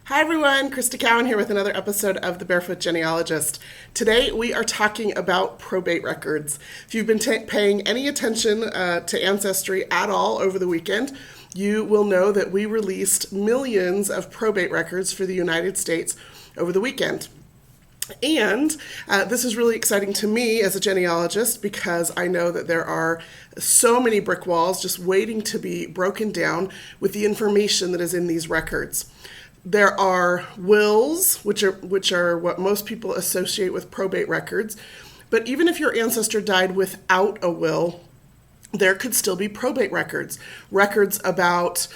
Hi everyone, Crista Cowan here with another episode of The Barefoot Genealogist. Today we are talking about probate records. If you've been paying any attention to Ancestry at all over the weekend, you will know that we released millions of probate records for the United States over the weekend. And this is really exciting to me as a genealogist because I know that there are so many brick walls just waiting to be broken down with the information that is in these records. There are wills, which are what most people associate with probate records. But even if your ancestor died without a will, there could still be probate records. Records about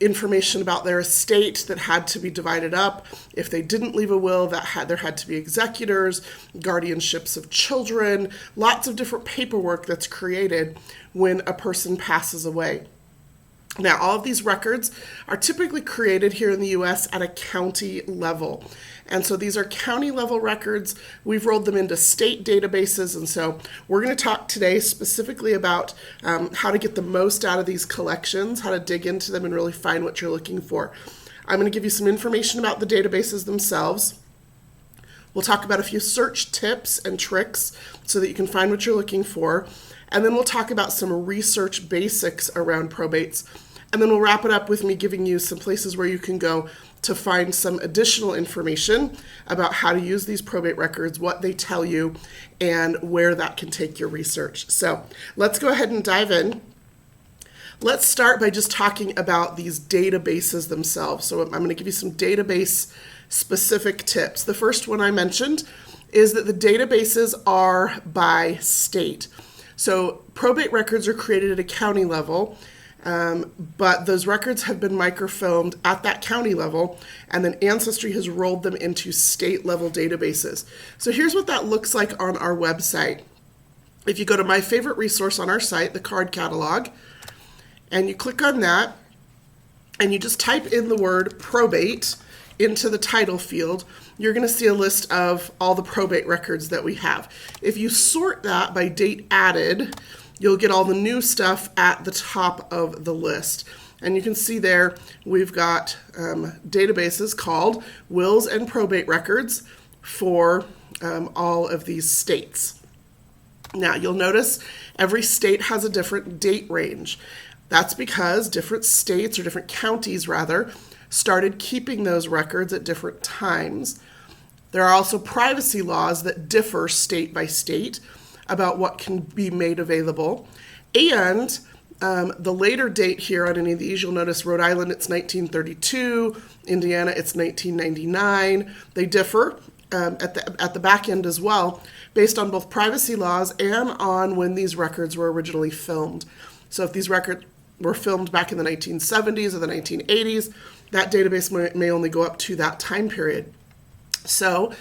information about their estate that had to be divided up. If they didn't leave a will, there had to be executors, guardianships of children, lots of different paperwork that's created when a person passes away. Now, all of these records are typically created here in the U.S. at a county level. And so these are county level records. We've rolled them into state databases. And so we're going to talk today specifically about how to get the most out of these collections, how to dig into them and really find what you're looking for. I'm going to give you some information about the databases themselves. We'll talk about a few search tips and tricks so that you can find what you're looking for. And then we'll talk about some research basics around probates. And then we'll wrap it up with me giving you some places where you can go to find some additional information about how to use these probate records, what they tell you, and where that can take your research. So let's go ahead and dive in. Let's start by just talking about these databases themselves. So I'm going to give you some database specific tips. The first one I mentioned is that the databases are by state. So probate records are created at a county level, but those records have been microfilmed at that county level, and then Ancestry has rolled them into state-level databases. So here's what that looks like on our website. If you go to my favorite resource on our site, the card catalog, and you click on that, and you just type in the word probate into the title field, you're going to see a list of all the probate records that we have. If you sort that by date added, you'll get all the new stuff at the top of the list. And you can see there we've got databases called Wills and Probate Records for all of these states. Now you'll notice every state has a different date range. That's because different states, or different counties rather, started keeping those records at different times. There are also privacy laws that differ state by state about what can be made available. And the later date here on any of these, you'll notice Rhode Island, it's 1932, Indiana, it's 1999. They differ at the back end as well, based on both privacy laws and on when these records were originally filmed. So if these records were filmed back in the 1970s or the 1980s, that database may only go up to that time period. So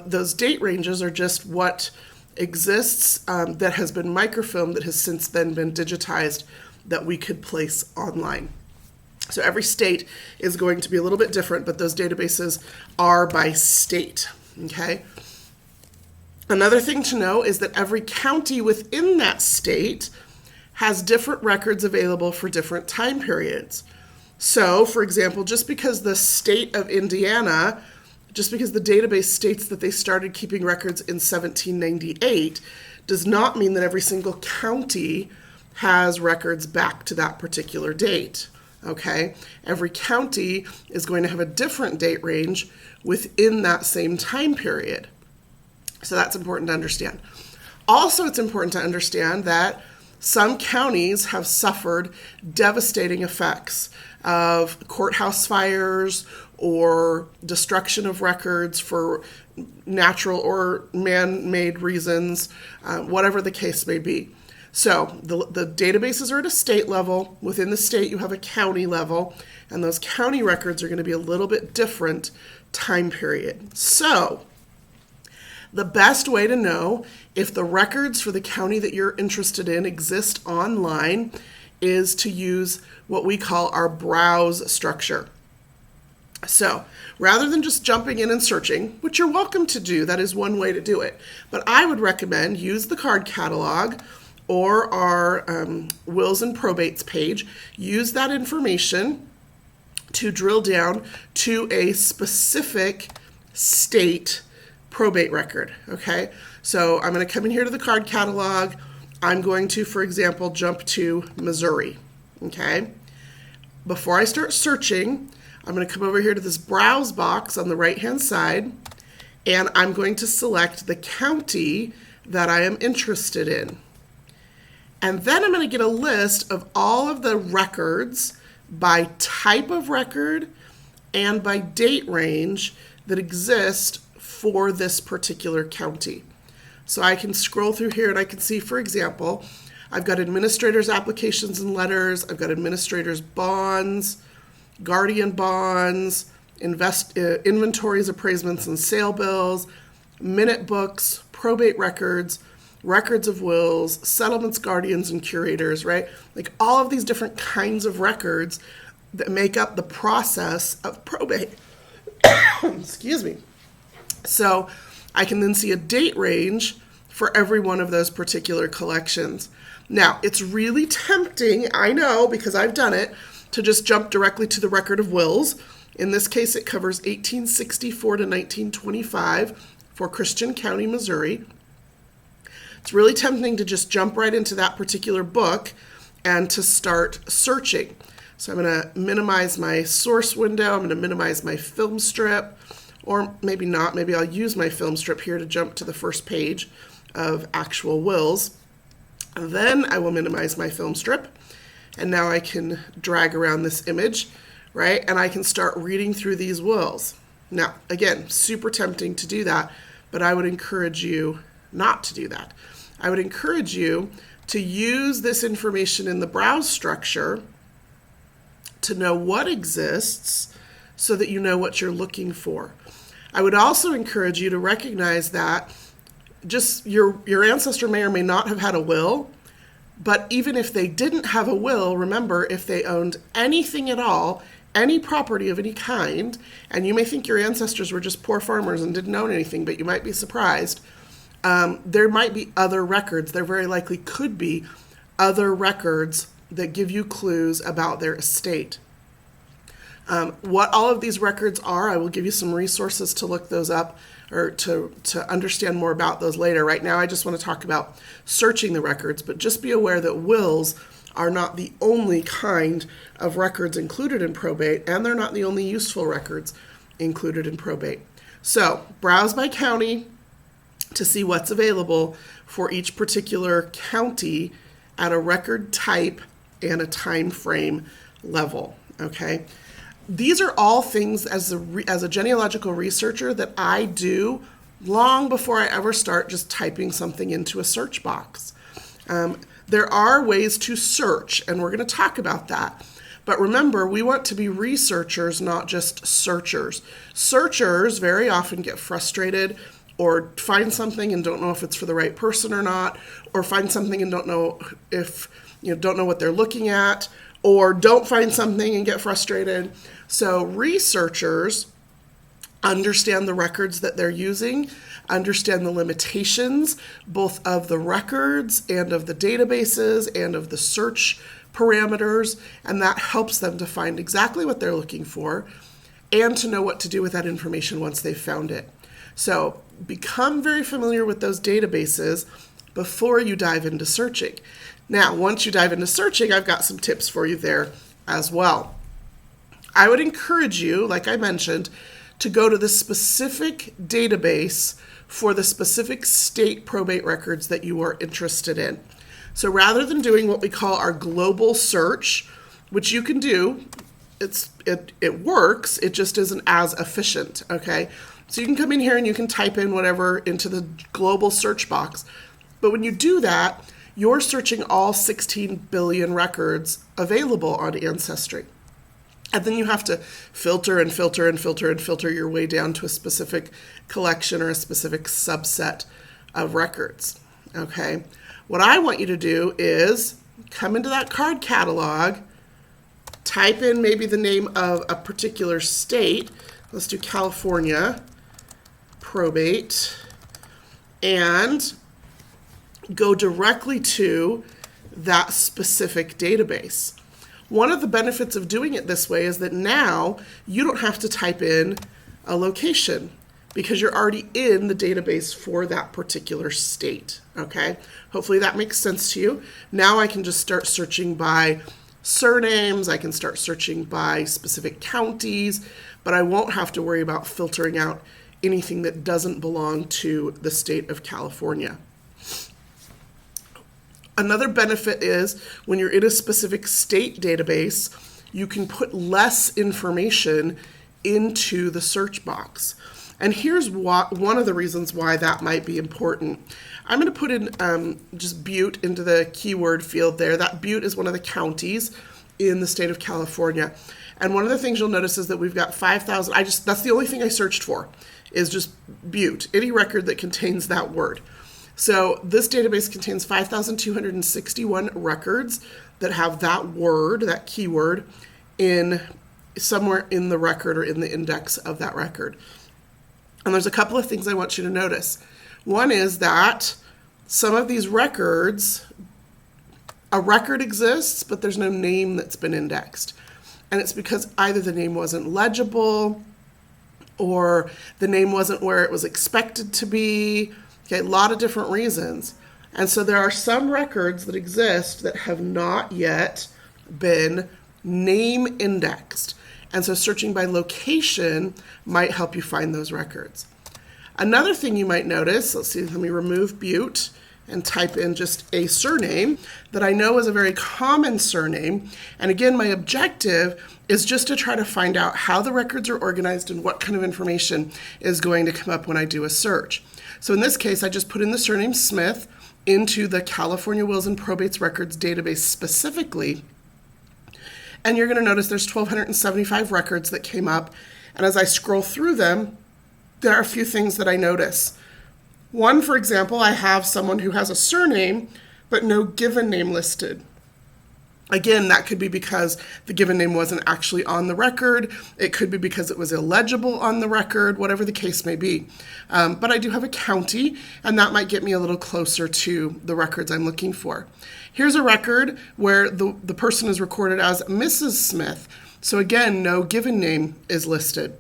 those date ranges are just what exists that has been microfilmed, that has since then been digitized, that we could place online. So every state is going to be a little bit different, but those databases are by state, okay? Another thing to know is that every county within that state has different records available for different time periods. So, for example, just because the state of Indiana, just because the database states that they started keeping records in 1798, does not mean that every single county has records back to that particular date, okay? Every county is going to have a different date range within that same time period. So that's important to understand. Also, it's important to understand that some counties have suffered devastating effects of courthouse fires or destruction of records for natural or man-made reasons, whatever the case may be. So the databases are at a state level. Within the state, you have a county level, and those county records are going to be a little bit different time period. So the best way to know if the records for the county that you're interested in exist online is to use what we call our browse structure. So rather than just jumping in and searching, which you're welcome to do, that is one way to do it. But I would recommend use the card catalog or our wills and probates page. Use that information to drill down to a specific state probate record, okay? So I'm going to come in here to the card catalog. I'm going to, for example, jump to Missouri, okay? Before I start searching, I'm going to come over here to this browse box on the right-hand side, and I'm going to select the county that I am interested in. And then I'm going to get a list of all of the records by type of record and by date range that exist for this particular county. So I can scroll through here and I can see, for example, I've got administrators' applications and letters, I've got administrators' bonds, guardian bonds, inventories, appraisements, and sale bills, minute books, probate records, records of wills, settlements, guardians, and curators, right? Like all of these different kinds of records that make up the process of probate. Excuse me. So I can then see a date range for every one of those particular collections. Now, it's really tempting, I know, because I've done it, to just jump directly to the record of wills. In this case, it covers 1864 to 1925 for Christian County, Missouri. It's really tempting to just jump right into that particular book and to start searching. So I'm going to minimize my source window. I'm going to minimize my film strip, or maybe not. Maybe I'll use my film strip here to jump to the first page of actual wills. And then I will minimize my film strip. And now I can drag around this image, right? And I can start reading through these wills. Now, again, super tempting to do that, but I would encourage you not to do that. I would encourage you to use this information in the browse structure to know what exists so that you know what you're looking for. I would also encourage you to recognize that just your ancestor may or may not have had a will, but even if they didn't have a will, remember, if they owned anything at all, any property of any kind, and you may think your ancestors were just poor farmers and didn't own anything, but you might be surprised. There might be other records. There very likely could be other records that give you clues about their estate. What all of these records are, I will give you some resources to look those up or to understand more about those later. Right now, I just want to talk about searching the records, but just be aware that wills are not the only kind of records included in probate, and they're not the only useful records included in probate. So, browse by county to see what's available for each particular county at a record type and a time frame level, okay? These are all things as a genealogical researcher that I do long before I ever start just typing something into a search box. There are ways to search, and we're going to talk about that. But remember, we want to be researchers, not just searchers. Searchers very often get frustrated or find something and don't know if it's for the right person or not, or find something and don't know if, don't know what they're looking at, or don't find something and get frustrated. So researchers understand the records that they're using, understand the limitations, both of the records and of the databases and of the search parameters, and that helps them to find exactly what they're looking for and to know what to do with that information once they've found it. So become very familiar with those databases before you dive into searching. Now, once you dive into searching, I've got some tips for you there as well. I would encourage you, like I mentioned, to go to the specific database for the specific state probate records that you are interested in. So rather than doing what we call our global search, which you can do, it works, it just isn't as efficient, okay? So you can come in here and you can type in whatever into the global search box. But when you do that, you're searching all 16 billion records available on Ancestry. And then you have to filter and filter and filter and filter your way down to a specific collection or a specific subset of records, okay? What I want you to do is come into that card catalog, type in maybe the name of a particular state. Let's do California probate, and go directly to that specific database. One of the benefits of doing it this way is that now you don't have to type in a location because you're already in the database for that particular state, okay? Hopefully that makes sense to you. Now I can just start searching by surnames, I can start searching by specific counties, but I won't have to worry about filtering out anything that doesn't belong to the state of California. Another benefit is when you're in a specific state database, you can put less information into the search box. And here's one of the reasons why that might be important. I'm going to put in just Butte into the keyword field there. That Butte is one of the counties in the state of California. And one of the things you'll notice is that we've got 5,000. That's the only thing I searched for is just Butte, any record that contains that word. So this database contains 5,261 records that have that word, that keyword, in somewhere in the record or in the index of that record. And there's a couple of things I want you to notice. One is that some of these records, a record exists, but there's no name that's been indexed. And it's because either the name wasn't legible or the name wasn't where it was expected to be. Okay, a lot of different reasons. And so there are some records that exist that have not yet been name indexed. And so searching by location might help you find those records. Another thing you might notice, let's see, let me remove Butte and type in just a surname that I know is a very common surname. And again, my objective is just to try to find out how the records are organized and what kind of information is going to come up when I do a search. So in this case, I just put in the surname Smith into the California Wills and Probates Records database specifically. And you're going to notice there's 1,275 records that came up. And as I scroll through them, there are a few things that I notice. One, for example, I have someone who has a surname, but no given name listed. Again, that could be because the given name wasn't actually on the record. It could be because it was illegible on the record, whatever the case may be. But I do have a county, and that might get me a little closer to the records I'm looking for. Here's a record where the person is recorded as Mrs. Smith. So again, no given name is listed.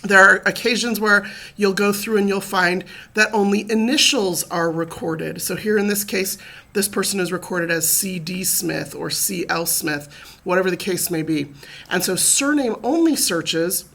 There are occasions where you'll go through and you'll find that only initials are recorded. So here in this case, this person is recorded as C.D. Smith or C.L. Smith, whatever the case may be. And so surname-only searches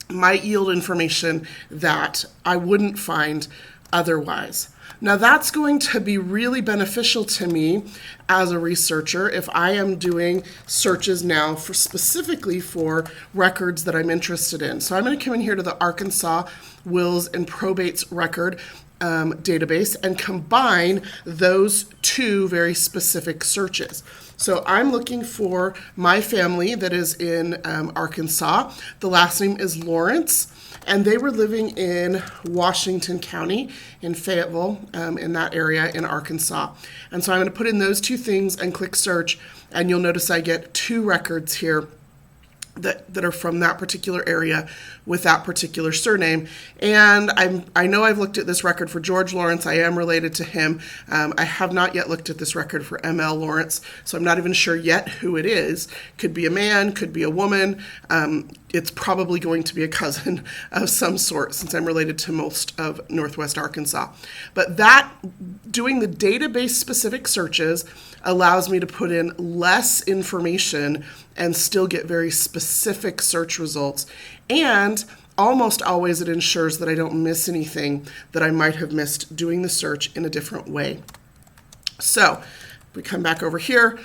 might yield information that I wouldn't find otherwise. Now that's going to be really beneficial to me as a researcher if I am doing searches now for specifically for records that I'm interested in. So I'm going to come in here to the Arkansas Wills and Probates record database and combine those two very specific searches. So I'm looking for my family that is in Arkansas. The last name is Lawrence. And they were living in Washington County, in Fayetteville, in that area in Arkansas. And so I'm going to put in those two things and click search, and you'll notice I get two records here that are from that particular area with that particular surname. And I know I've looked at this record for George Lawrence. I am related to him. I have not yet looked at this record for M.L. Lawrence, so I'm not even sure yet who it is. Could be a man, could be a woman. It's probably going to be a cousin of some sort since I'm related to most of Northwest Arkansas. But that, doing the database-specific searches allows me to put in less information and still get very specific search results. And almost always it ensures that I don't miss anything that I might have missed doing the search in a different way. So we come back over here,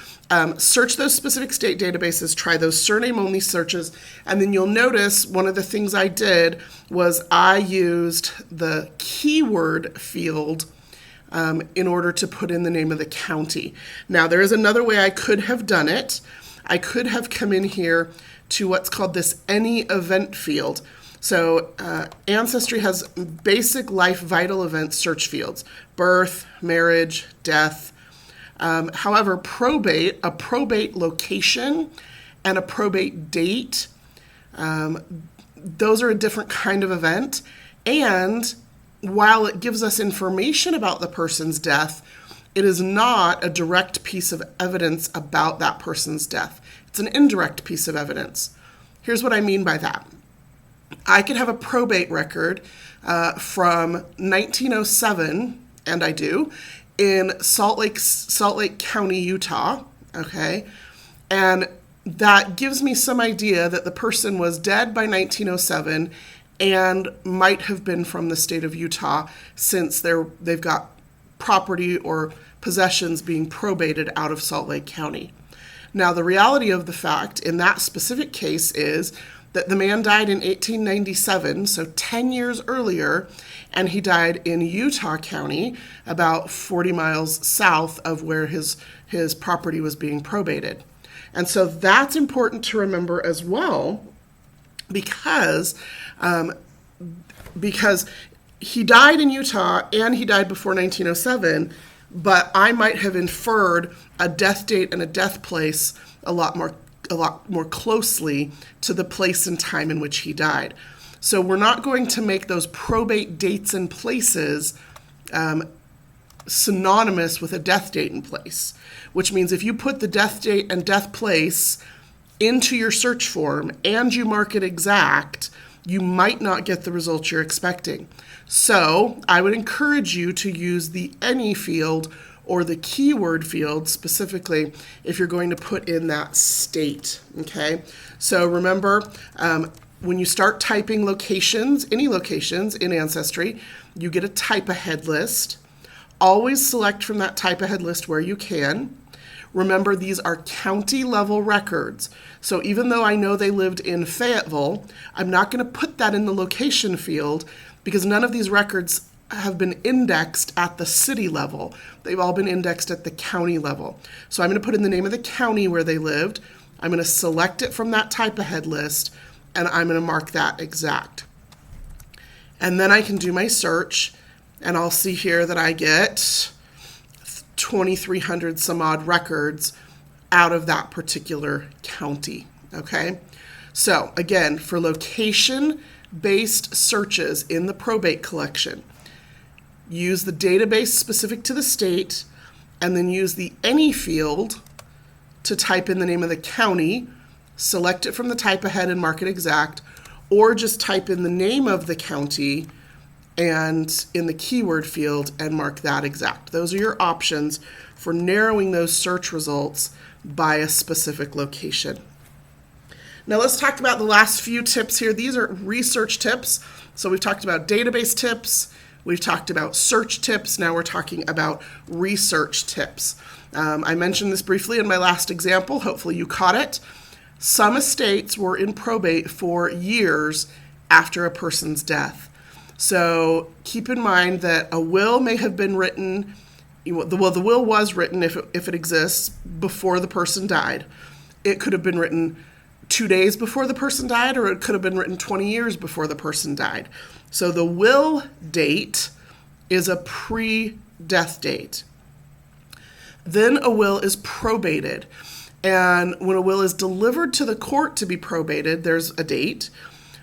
search those specific state databases, try those surname-only searches, and then you'll notice one of the things I did was I used the keyword field in order to put in the name of the county. Now, there is another way I could have done it. I could have come in here to what's called this any event field. So Ancestry has basic life vital event search fields: birth, marriage, death. However, probate, a probate location and a probate date, those are a different kind of event. And while it gives us information about the person's death, it is not a direct piece of evidence about that person's death. It's an indirect piece of evidence. Here's what I mean by that. I could have a probate record from 1907, and I do, in Salt Lake County, Utah, okay? And that gives me some idea that the person was dead by 1907 and might have been from the state of Utah, since they've got property or possessions being probated out of Salt Lake County. Now, the reality of the fact in that specific case is that the man died in 1897, so 10 years earlier, and he died in Utah County, about 40 miles south of where his property was being probated. And so that's important to remember as well, because he died in Utah and he died before 1907, but I might have inferred a death date and a death place a lot more closely to the place and time in which he died. So we're not going to make those probate dates and places synonymous with a death date and place, which means if you put the death date and death place into your search form and you mark it exact, you might not get the results you're expecting. So I would encourage you to use the any field or the keyword field specifically if you're going to put in that state, okay? So remember, when you start typing locations, any locations in Ancestry, you get a type ahead list. Always select from that type ahead list where you can. Remember, these are county level records. So even though I know they lived in Fayetteville, I'm not going to put that in the location field because none of these records have been indexed at the city level. They've all been indexed at the county level. So I'm going to put in the name of the county where they lived. I'm going to select it from that type ahead list, and I'm going to mark that exact. And then I can do my search, and I'll see here that I get 2,300 some odd records out of that particular county, okay? So again, for location-based searches in the probate collection, use the database specific to the state, and then use the any field to type in the name of the county, select it from the type ahead and mark it exact, or just type in the name of the county and in the keyword field and mark that exact. Those are your options for narrowing those search results by a specific location. Now let's talk about the last few tips here. These are research tips. So we've talked about database tips, we've talked about search tips, now we're talking about research tips. I mentioned this briefly in my last example, hopefully you caught it. Some estates were in probate for years after a person's death. So keep in mind that a will may have been written, the will was written, if it exists, before the person died. It could have been written 2 days before the person died, or it could have been written 20 years before the person died. So the will date is a pre-death date. Then a will is probated. And when a will is delivered to the court to be probated, there's a date.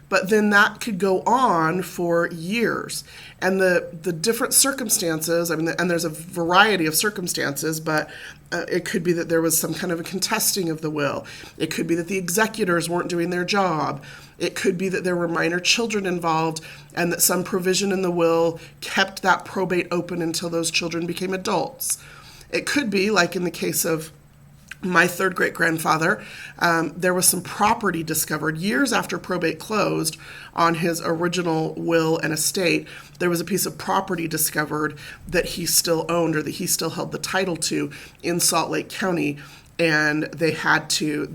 But then that could go on for years. And the different circumstances, and there's a variety of circumstances, but it could be that there was some kind of a contesting of the will. It could be that the executors weren't doing their job. It could be that there were minor children involved and that some provision in the will kept that probate open until those children became adults. It could be, like in the case of my third great-grandfather, there was some property discovered years after probate closed on his original will and estate. There was a piece of property discovered that he still owned or that he still held the title to in Salt Lake County, and the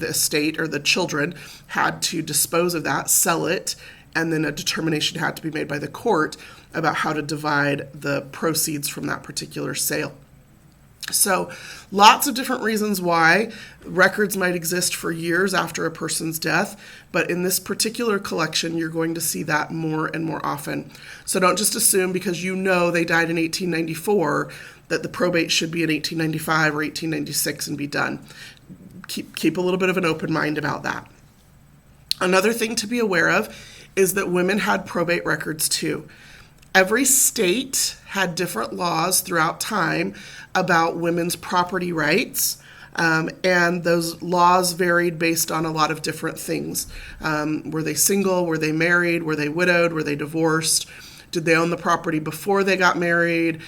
estate or the children had to dispose of that, sell it, and then a determination had to be made by the court about how to divide the proceeds from that particular sale. So lots of different reasons why records might exist for years after a person's death, but in this particular collection, you're going to see that more and more often. So don't just assume because you know they died in 1894 that the probate should be in 1895 or 1896 and be done. Keep a little bit of an open mind about that. Another thing to be aware of is that women had probate records too. Every state had different laws throughout time about women's property rights. And those laws varied based on a lot of different things. Were they single? Were they married? Were they widowed? Were they divorced? Did they own the property before they got married?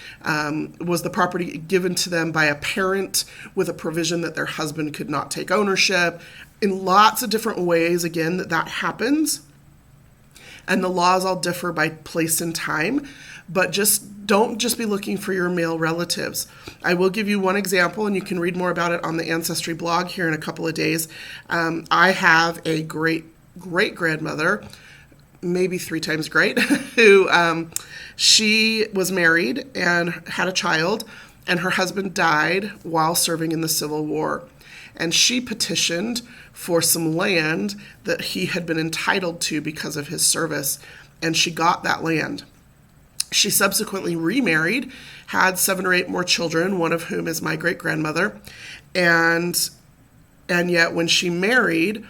Was the property given to them by a parent with a provision that their husband could not take ownership? In lots of different ways, again, that happens. And the laws all differ by place and time, but don't just be looking for your male relatives. I will give you one example, and you can read more about it on the Ancestry blog here in a couple of days. I have a great-grandmother, maybe 3 times great, who she was married and had a child, and her husband died while serving in the Civil War. And she petitioned for some land that he had been entitled to because of his service, and she got that land. She subsequently remarried, had 7 or 8 more children, one of whom is my great-grandmother, and yet when she married,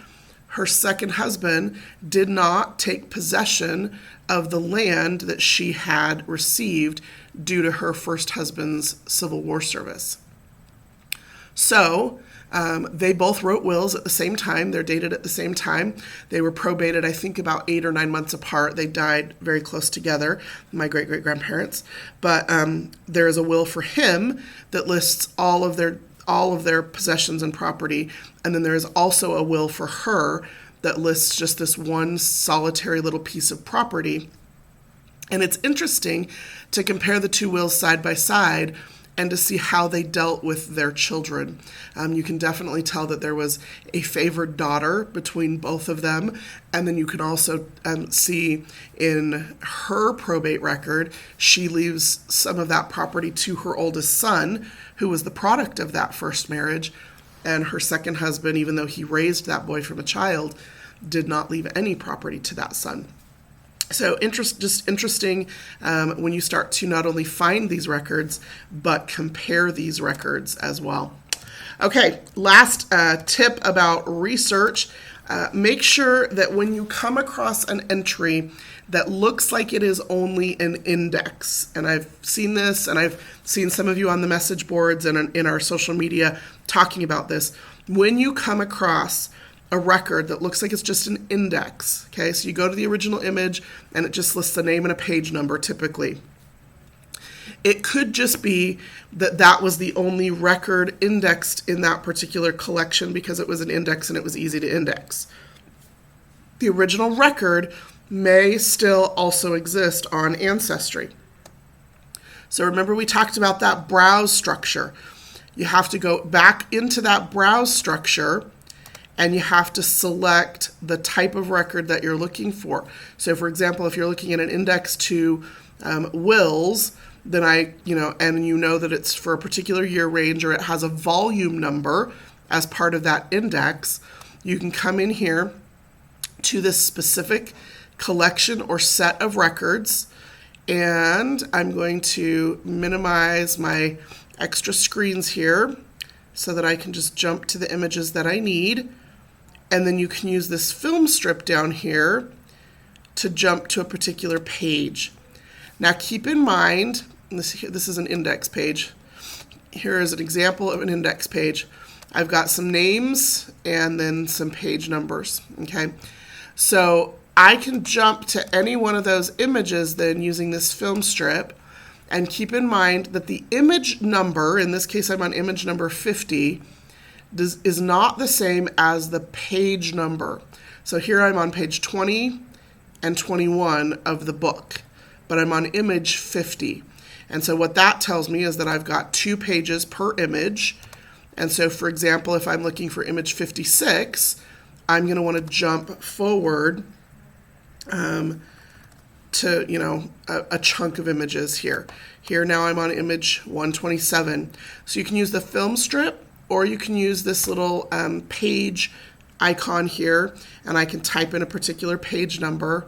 her second husband did not take possession of the land that she had received due to her first husband's Civil War service. So they both wrote wills at the same time. They're dated at the same time. They were probated, I think, about 8 or 9 months apart. They died very close together, my great-great-grandparents. But there is a will for him that lists all of their possessions and property. And then there is also a will for her that lists just this one solitary little piece of property. And it's interesting to compare the 2 wills side by side and to see how they dealt with their children. You can definitely tell that there was a favored daughter between both of them. And then you can also see in her probate record, she leaves some of that property to her oldest son, who was the product of that first marriage. And her second husband, even though he raised that boy from a child, did not leave any property to that son. So just interesting when you start to not only find these records, but compare these records as well. Okay, last tip about research. Make sure that when you come across an entry that looks like it is only an index, and I've seen this, and I've seen some of you on the message boards and in our social media talking about this. When you come across a record that looks like it's just an index, okay? So you go to the original image and it just lists the name and a page number typically. It could just be that was the only record indexed in that particular collection because it was an index and it was easy to index. The original record may still also exist on Ancestry. So remember we talked about that browse structure. You have to go back into that browse structure and you have to select the type of record that you're looking for. So for example, if you're looking at an index to wills, then and you know that it's for a particular year range or it has a volume number as part of that index, you can come in here to this specific collection or set of records, and I'm going to minimize my extra screens here so that I can just jump to the images that I need. And then you can use this film strip down here to jump to a particular page. Now keep in mind, this is an index page. Here is an example of an index page. I've got some names and then some page numbers, okay? So I can jump to any one of those images then using this film strip, and keep in mind that the image number, in this case I'm on image number 50, is not the same as the page number. So here I'm on page 20 and 21 of the book, but I'm on image 50. And so what that tells me is that I've got 2 pages per image. And so for example, if I'm looking for image 56, I'm going to want to jump forward to, a chunk of images here. Here now I'm on image 127. So you can use the film strip, or you can use this little page icon here, and I can type in a particular page number,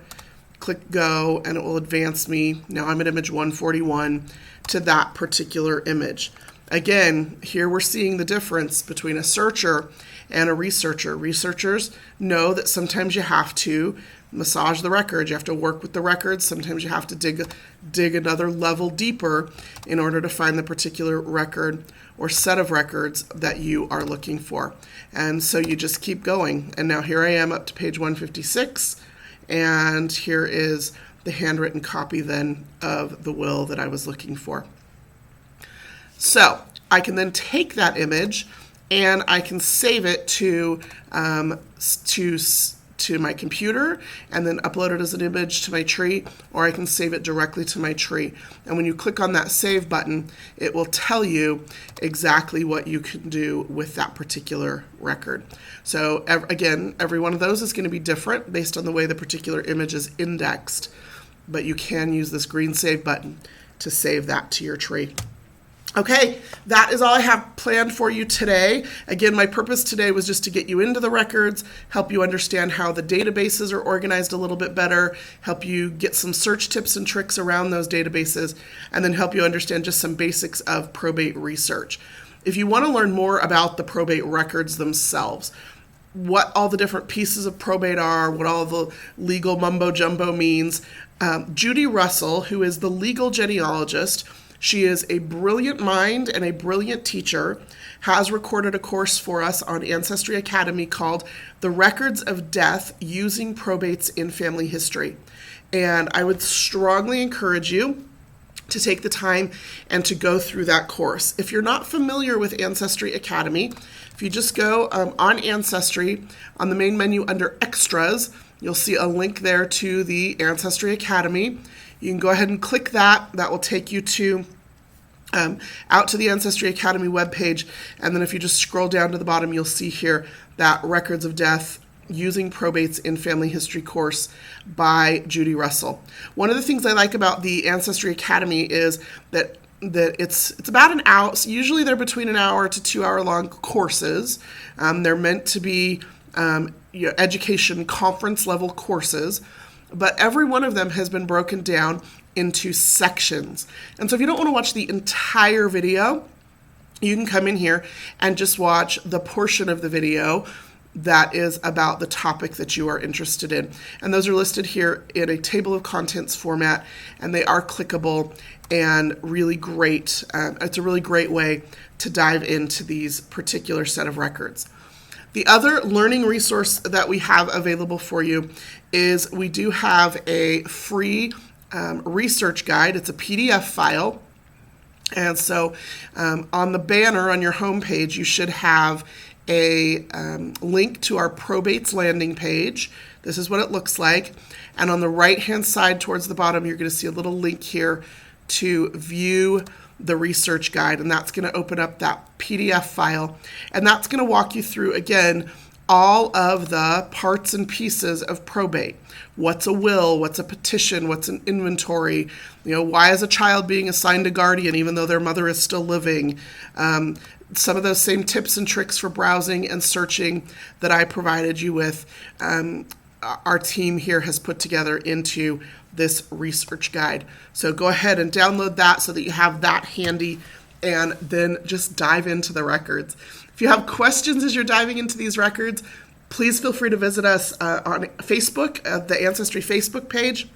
click go, and it will advance me. Now I'm at image 141 to that particular image. Again, here we're seeing the difference between a searcher and a researcher. Researchers know that sometimes you have to massage the records, you have to work with the records, sometimes you have to dig another level deeper in order to find the particular record or set of records that you are looking for. And so you just keep going. And now here I am up to page 156, and here is the handwritten copy then of the will that I was looking for. So I can then take that image and I can save it to my computer and then upload it as an image to my tree, or I can save it directly to my tree. And when you click on that save button, it will tell you exactly what you can do with that particular record. So again, every one of those is going to be different based on the way the particular image is indexed, but you can use this green save button to save that to your tree. Okay, that is all I have planned for you today. Again, my purpose today was just to get you into the records, help you understand how the databases are organized a little bit better, help you get some search tips and tricks around those databases, and then help you understand just some basics of probate research. If you want to learn more about the probate records themselves, what all the different pieces of probate are, what all the legal mumbo jumbo means, Judy Russell, who is the legal genealogist, she is a brilliant mind and a brilliant teacher, has recorded a course for us on Ancestry Academy called The Records of Death Using Probates in Family History. And I would strongly encourage you to take the time and to go through that course. If you're not familiar with Ancestry Academy, if you just go on Ancestry, on the main menu under Extras, you'll see a link there to the Ancestry Academy. You can go ahead and click that. That will take you to out to the Ancestry Academy webpage. And then if you just scroll down to the bottom, you'll see here that Records of Death Using Probates in Family History course by Judy Russell. One of the things I like about the Ancestry Academy is that it's about an hour. So usually they're between an hour to 2 hour long courses. They're meant to be education conference level courses, but every one of them has been broken down into sections. And so if you don't want to watch the entire video, you can come in here and just watch the portion of the video that is about the topic that you are interested in. And those are listed here in a table of contents format, and they are clickable and really great. It's a really great way to dive into these particular set of records. The other learning resource that we have available for you is we do have a free research guide. It's a PDF file. And so on the banner on your homepage, you should have a link to our probates landing page. This is what it looks like. And on the right-hand side towards the bottom, you're going to see a little link here to view the research guide, and that's going to open up that PDF file, and that's going to walk you through, again, all of the parts and pieces of probate. What's a will? What's a petition? What's an inventory? Why is a child being assigned a guardian even though their mother is still living? Some of those same tips and tricks for browsing and searching that I provided you with, our team here has put together into this research guide. So go ahead and download that so that you have that handy, and then just dive into the records. If you have questions as you're diving into these records, please feel free to visit us on Facebook, the Ancestry Facebook page.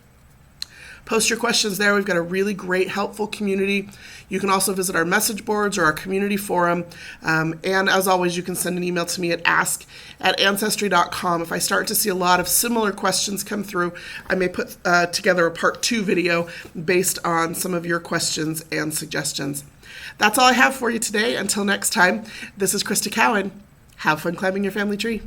Post your questions there. We've got a really great, helpful community. You can also visit our message boards or our community forum. And as always, you can send an email to me at ask@ancestry.com. If I start to see a lot of similar questions come through, I may put together a part 2 video based on some of your questions and suggestions. That's all I have for you today. Until next time, this is Crista Cowan. Have fun climbing your family tree.